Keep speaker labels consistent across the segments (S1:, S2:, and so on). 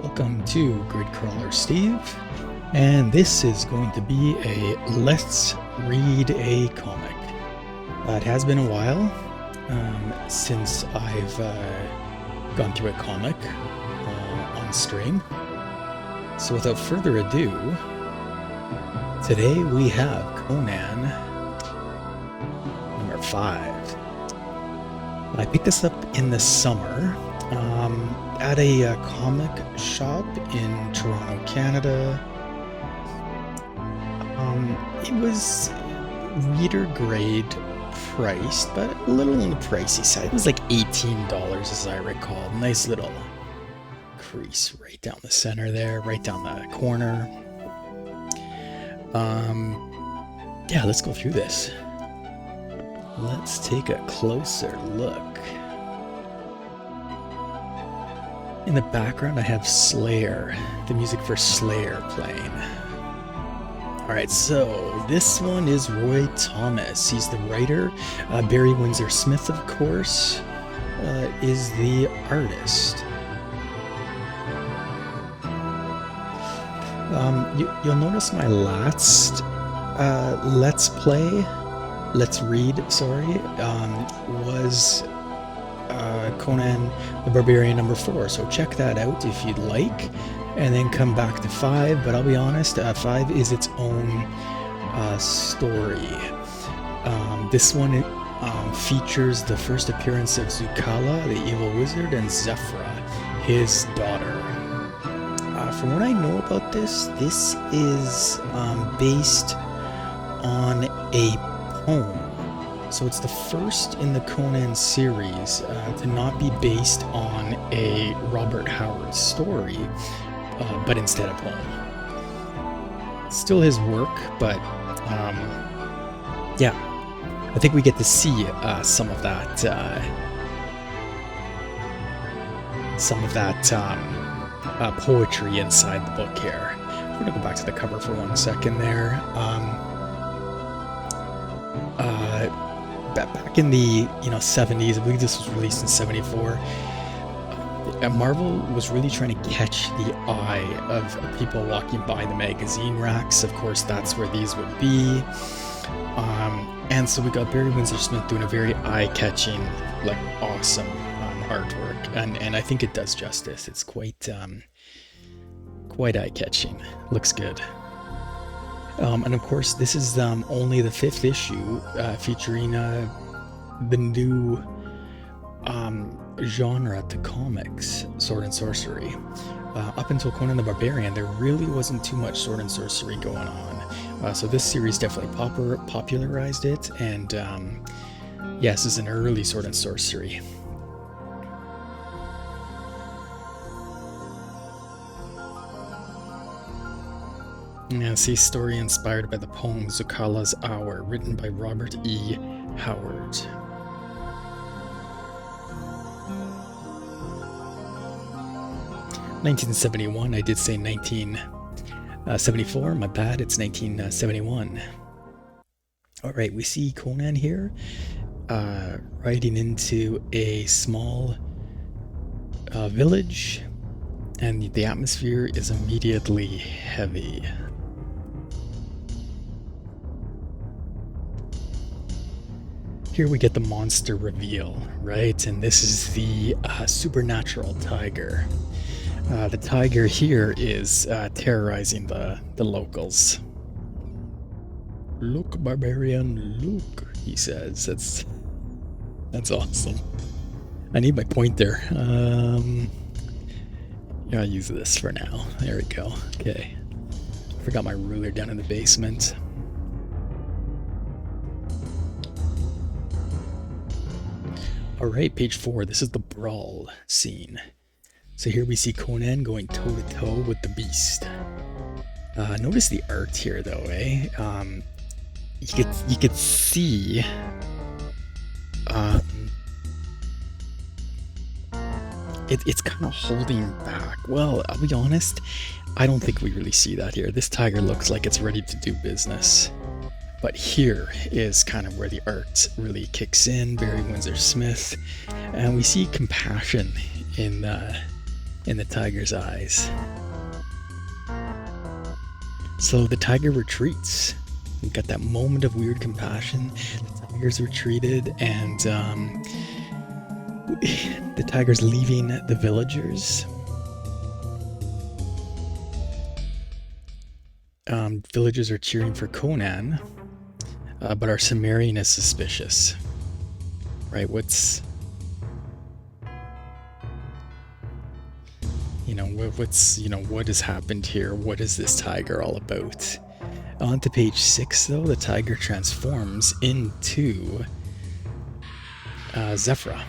S1: Welcome to Grid Crawler Steve, and this is going to be a Let's Read a Comic. It has been a while since I've gone through a comic on stream, so without further ado, today we have Conan number 5. I picked this up in the summer at a comic shop in Toronto, Canada. It was reader grade priced, but a little on the pricey side. It was like $18 as I recall. Nice little crease right down the center there, right down the corner. Yeah, let's go through this. Let's take a closer look. In the background, I have Slayer, the music for Slayer playing. Alright, so this one is Roy Thomas. He's the writer. Barry Windsor-Smith, of course, is the artist. You'll notice my last Let's Read, was Conan the Barbarian number 4, so check that out if you'd like, and then come back to 5, but I'll be honest, 5 is its own story. This one features the first appearance of Zukala, the evil wizard, and Zephra, his daughter. From what I know about this is based on a poem. So it's the first in the Conan series to not be based on a Robert Howard story, but instead a poem. Still his work, but yeah, I think we get to see some of that poetry inside the book here. We're gonna go back to the cover for 1 second there. Back in the 70s, I believe this was released in 74. Marvel was really trying to catch the eye of people walking by the magazine racks. Of course, that's where these would be. And so we got Barry Windsor-Smith doing a very eye-catching, like awesome artwork, and I think it does justice. It's quite eye-catching. Looks good. And of course, this is only the 5th issue, featuring the new genre to comics, sword and sorcery. Up until Conan the Barbarian, there really wasn't too much sword and sorcery going on. So this series definitely popularized it, and yes, this is an early sword and sorcery. Yeah, see, story inspired by the poem Zukala's Hour, written by Robert E. Howard. (1971). I did say 1974. My bad. It's 1971. All right, we see Conan here, riding into a small village, and the atmosphere is immediately heavy. Here we get the monster reveal, right? And this is the supernatural tiger. The tiger here is terrorizing the locals. "Look, barbarian, look," he says. That's awesome. I need my pointer. Yeah, I'll use this for now. There we go. Okay. Forgot my ruler down in the basement. Alright, page 4. This is the brawl scene. So here we see Conan going toe-to-toe with the beast. Notice the art here, though, eh? You could see it's kind of holding back. Well, I'll be honest, I don't think we really see that here. This tiger looks like it's ready to do business. But here is kind of where the art really kicks in. Barry Windsor-Smith, and we see compassion in in the tiger's eyes. So the tiger retreats. We've got that moment of weird compassion. The tiger's retreated, and the tiger's leaving the villagers. Villagers are cheering for Conan, but our Cimmerian is suspicious. Right? What has happened here? What is this tiger all about? On to page 6, though, the tiger transforms into Zephra.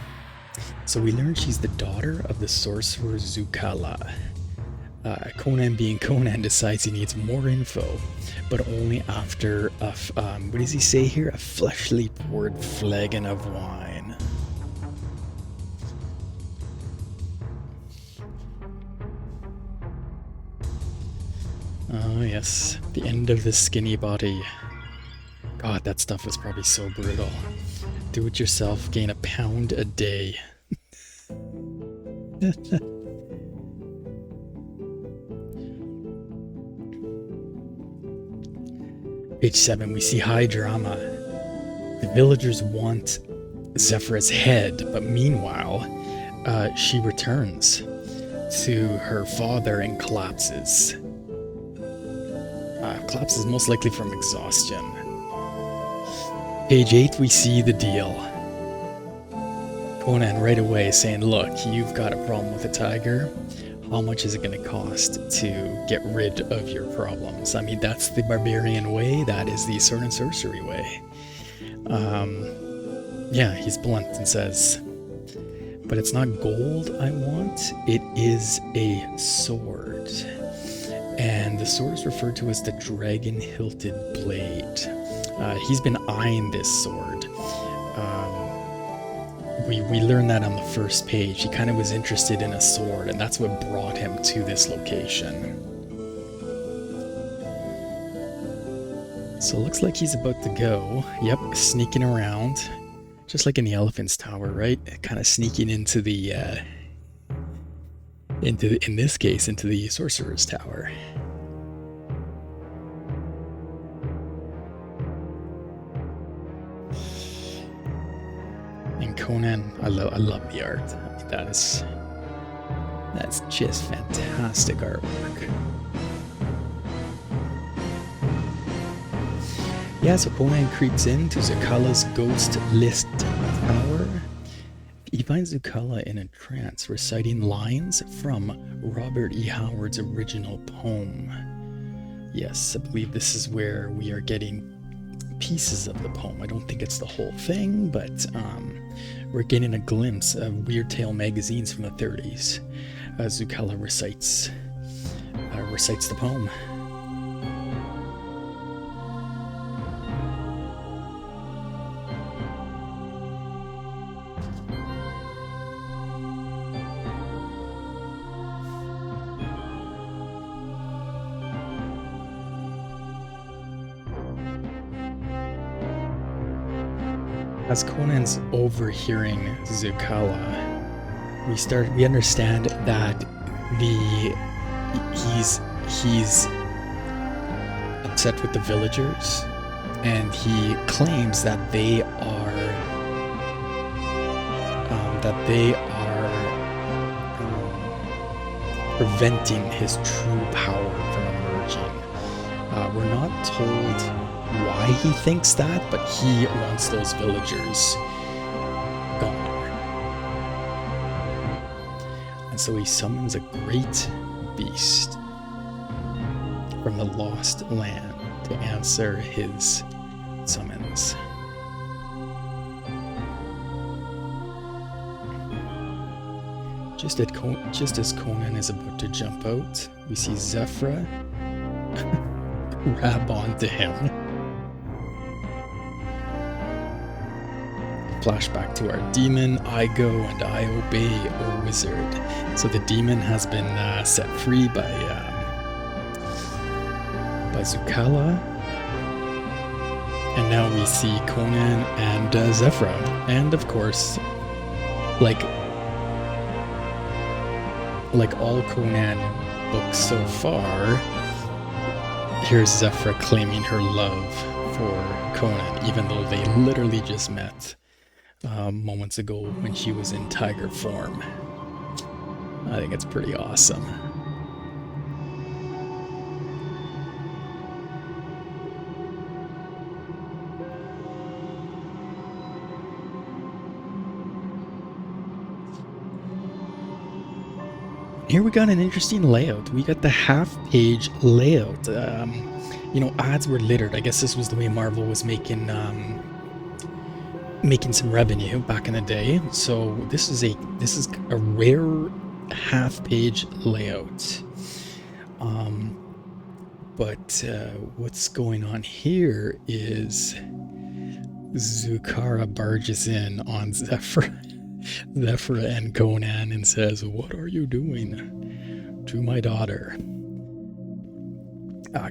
S1: So we learn she's the daughter of the sorcerer Zukala. Conan, being Conan, decides he needs more info, but only after what does he say here? A fleshly poured flagon of wine. Oh yes, the end of the skinny body. God, that stuff was probably so brutal. Do it yourself, gain a pound a day. Page 7, we see high drama. The villagers want Zephra's head, but meanwhile, she returns to her father and collapses. Collapses most likely from exhaustion. Page 8, we see the deal. Conan right away saying, look, you've got a problem with a tiger. How much is it going to cost to get rid of your problems? I mean, that's the barbarian way. That is the sword and sorcery way. Yeah, he's blunt and says, but it's not gold I want. It is a sword. And the sword is referred to as the dragon-hilted blade. He's been eyeing this sword. We learned that on the first page. He kind of was interested in a sword, and that's what brought him to this location. So it looks like he's about to go. Yep, sneaking around. Just like in the Elephant's Tower, right? Kind of sneaking into the, in this case, into the Sorcerer's Tower. And Conan, I love the art. I mean, that's just fantastic artwork. Yeah, so Conan creeps into Zukala's ghost list tower. He finds Zukala in a trance, reciting lines from Robert E. Howard's original poem. Yes, I believe this is where we are getting pieces of the poem. I don't think it's the whole thing, but we're getting a glimpse of Weird Tale magazines from the 30s. Zukala recites the poem. As Conan's overhearing Zukala, we understand that he's upset with the villagers, and he claims that they are preventing his true power from emerging. We're not told why he thinks that, but he wants those villagers gone. And so he summons a great beast from the lost land to answer his summons. Just as Conan is about to jump out, we see Zephra grab onto him. Flashback to our demon, I go and I obey, O wizard. So the demon has been set free by Zukala. And now we see Conan and Zephra. like all Conan books so far, here's Zephra claiming her love for Conan, even though they literally just met moments ago when she was in tiger form. I think it's pretty awesome. Here we got an interesting layout. We got the half-page layout. You know, ads were littered. I guess this was the way Marvel was making some revenue back in the day. So this is a rare half-page layout. But what's going on here is Zukala barges in on Zephra and Conan and says, "What are you doing to my daughter?"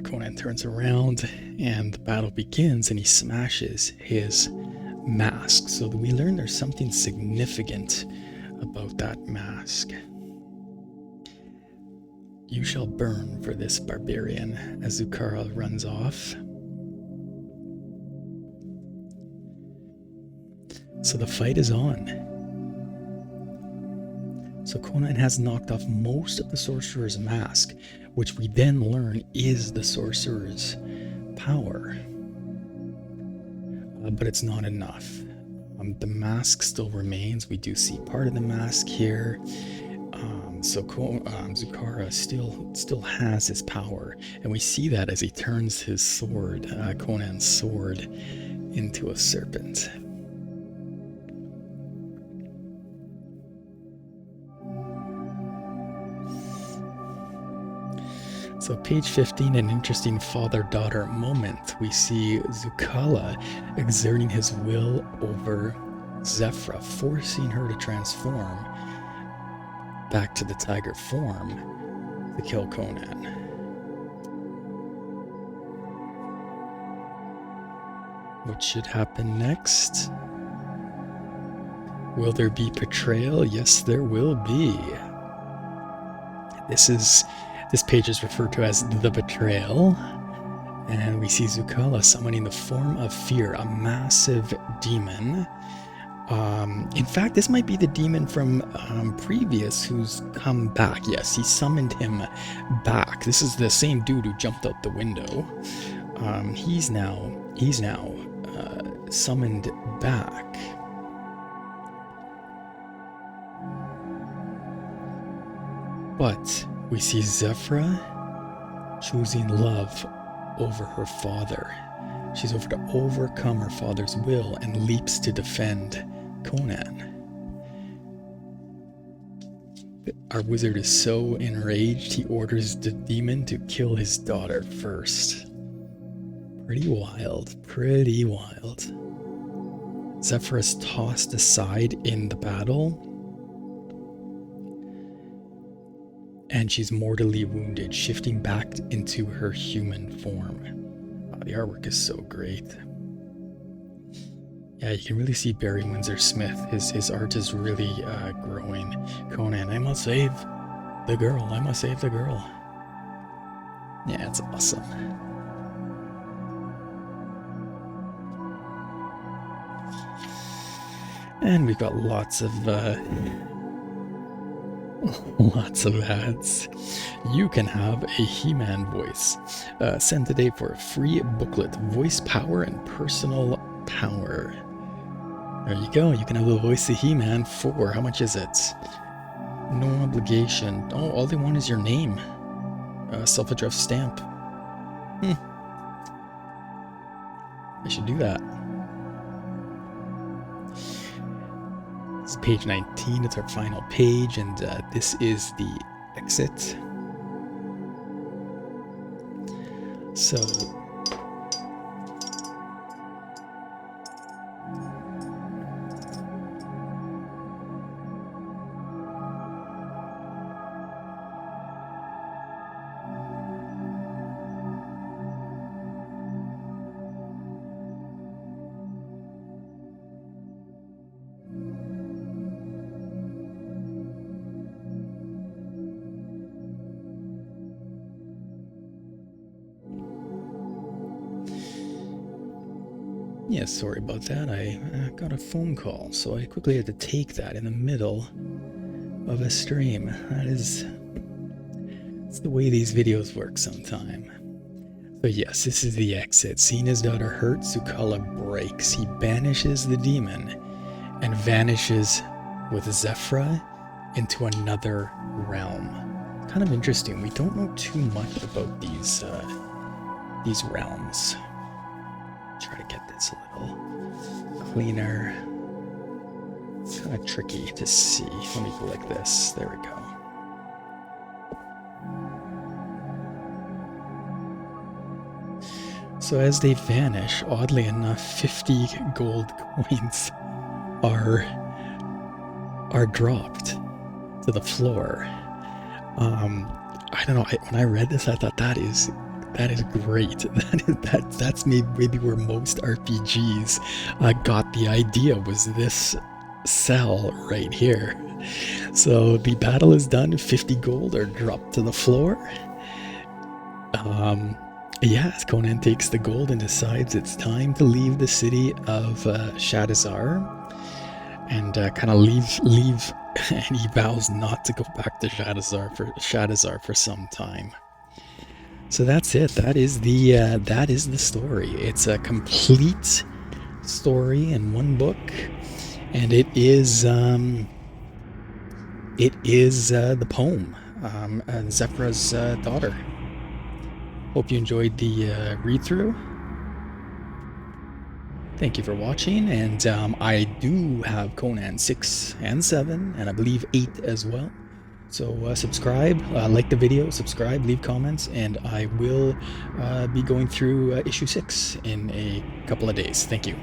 S1: Conan turns around and the battle begins, and he smashes his mask. So we learn there's something significant about that mask. "You shall burn for this barbarian," as Zukala runs off. So the fight is on. So Conan has knocked off most of the sorcerer's mask, which we then learn is the sorcerer's power. But it's not enough. The mask still remains. We do see part of the mask here. So Zukala still has his power, and we see that as he turns his sword, Conan's sword, into a serpent. So page 15, an interesting father-daughter moment. We see Zukala exerting his will over Zephra, forcing her to transform back to the tiger form to kill Conan. What should happen next? Will there be betrayal? Yes, there will be. This page is referred to as the betrayal, and we see Zukala summoning the form of fear, a massive demon. In fact, this might be the demon from previous who's come back. Yes, he summoned him back. This is the same dude who jumped out the window. He's now summoned back. But we see Zephra choosing love over her father. She's over to overcome her father's will and leaps to defend Conan. Our wizard is so enraged, he orders the demon to kill his daughter first. Pretty wild, pretty wild. Zephra is tossed aside in the battle, and she's mortally wounded, shifting back into her human form. The artwork is so great. Yeah, you can really see Barry Windsor-Smith. His art is really growing. Conan, I must save the girl. I must save the girl. Yeah, it's awesome. And we've got lots of ads. You can have a He-Man voice. Send today for a free booklet, Voice Power and Personal Power. There you go. You can have the voice of He-Man for, how much is it? No obligation. Oh, all they want is your name. Self-addressed stamp. I should do that. This is page 19. It's our final page, and this is the exit. So Yeah, sorry about that. I got a phone call, so I quickly had to take that in the middle of a stream. It's the way these videos work sometime. So yes, this is the exit. Seeing his daughter hurt, Zukala breaks. He banishes the demon and vanishes with Zephra into another realm. Kind of interesting. We don't know too much about these realms. Try to get this a little cleaner. It's kind of tricky to see. Let me go like this. There we go. So as they vanish, oddly enough, 50 gold coins are dropped to the floor. I don't know. When I read this, I thought that is great. That's maybe where most RPGs got the idea, was this cell right here. So the battle is done. 50 gold are dropped to the floor. Yeah, Conan takes the gold and decides it's time to leave the city of Shadizar, and kind of leave, and he vows not to go back to Shadizar for some time. So that's it. That is the story. It's a complete story in one book, and it is the poem, Zephra's daughter. Hope you enjoyed the read-through. Thank you for watching, and I do have Conan 6 and 7, and I believe 8 as well. So subscribe, like the video, subscribe, leave comments, and I will be going through issue 6 in a couple of days. Thank you.